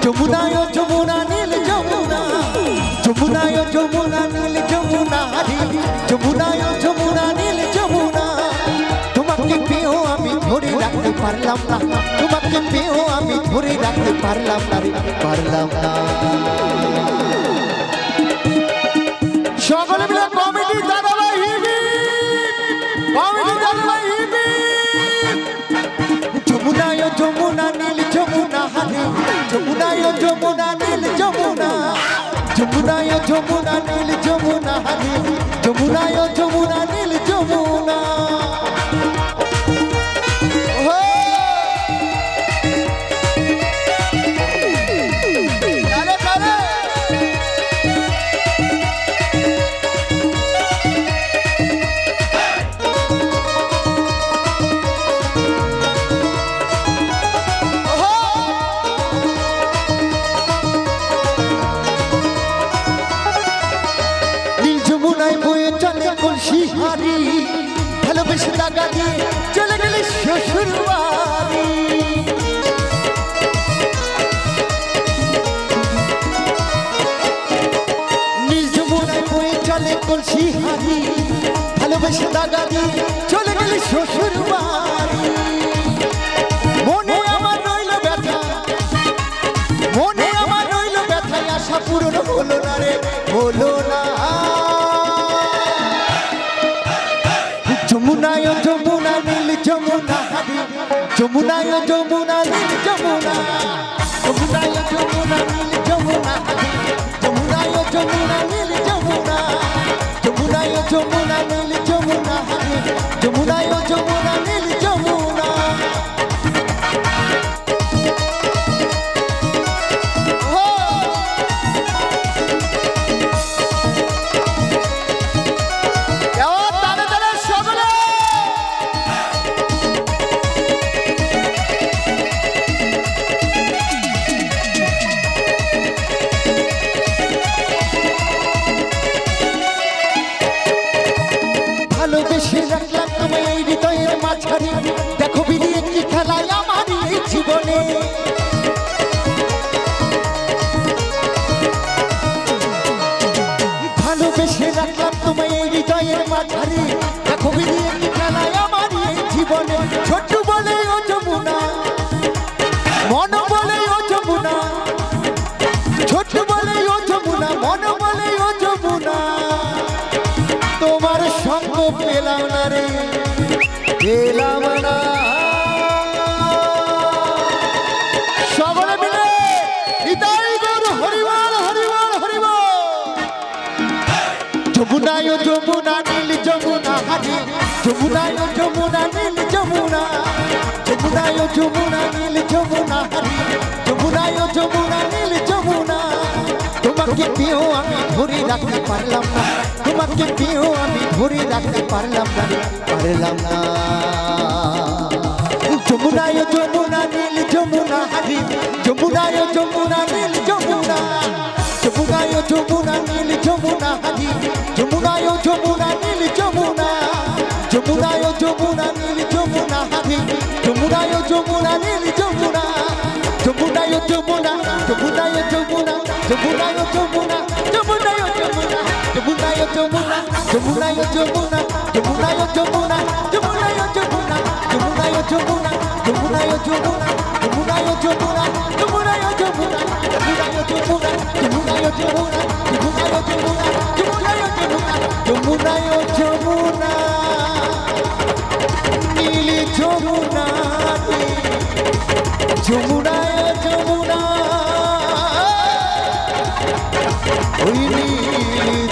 যমুনায় যমুনা নীল যমুনা, যমুনায় যমুনা নীল যমুনা, যমুনায় যমুনা নীল যমুনা। তোমাকে পেয়েও আমি ধরে রাখতে পারলাম না, তোমাকে পেয়েও আমি ধরে রাখতে পারলাম না রে, পারলাম না। সকলে মিলে কমিটি দাদাভাই হিবি, কমিটি দাদাভাই হিবি। যমুনায় যমুনা নীল যমুনা, যমুনায় যমুনা নীল যমুনা, যমুনায় যমুনা নীল যমুনা, যমুনায় যমুনা নীল যমুনা। ভালোবেসে টাকা দিয়ে চলে গেলে শ্বশুর বাড়ি, নীল যমুনায় বয়ে চলে কলসি হারি। ভালোবেসে টাকা দিয়ে চলে গেলে শ্বশুর বাড়ি। মনে আমার রইল ব্যথা, মনে আমার রইল ব্যথায় আশা পূরণ হলো না রে, হলো না। যমুনায় যমুনা নীল যমুনা, যমুনায় যমুনা নীল যমুনা, যমুনায় যমুনা নীল যমুনা, যমুনায় যমুনা নীল যমুনা, যমুনায় যমুনা নীল যমুনা, যমুনায় যমুনা নীল যমুনা। ভালোবেসে রাখলাম তোমায় এই হৃদয়ের মাঝখানে, দেখো বিধি একটি খেলায় আমার এই জীবনে। ভালোবেসে রাখলাম তোমায় এই হৃদয়ের মাঝখানে, দেখো বিধি একটি খেলায় আমার এই জীবনে। ছোট্ট বলে ও যমুনা, মন বলে ও যমুনা, ছোট্ট বলে ও যমুনা, মন বলে ও যমুনা। তোমার সঙ্গ পেলাম না রে, পেলাম না। সকলে মিলে হৃদয় গৌর হরিবল হরিবল হরিবল। যমুনায় যমুনা নীল যমুনা, যমুনায় যমুনা নীল যমুনা, যমুনায় যমুনা নীল যমুনা, যমুনায় যমুনা নীল যমুনা। তোমাকে পেয়েও আমি ধরে রাখতে পারলাম না, তোমাকে পেয়েও আমি ধরে রাখতে পারলাম না, পারলাম না। যমুনায় যমুনা নীল যমুনা, যমুনায় যমুনা নীল যমুনা, যমুনায় যমুনা নীল যমুনা, যমুনায় যমুনা নীল যমুনা, যমুনায় যমুনা নীল যমুনা, যমুনায় যমুনা নীল যমুনা, যমুনায় যমুনা, যমুনায় যমুনা, যমুনায় যমুনা, যমুনায় যমুনা, যমুনায় যমুনা, যমুনায় যমুনা, যমুনায় যমুনা, যমুনায় যমুনা, যমুনায় যমুনা, যমুনায় যমুনা, যমুনায় যমুনা, যমুনায় যমুনা, যমুনায় যমুনা, যমুনায় যমুনা, যমুনায় যমুনা, যমুনায় যমুনা, যমুনায় যমুনা, নীল যমুনা, যমুনায় যমুনা, ওই নীল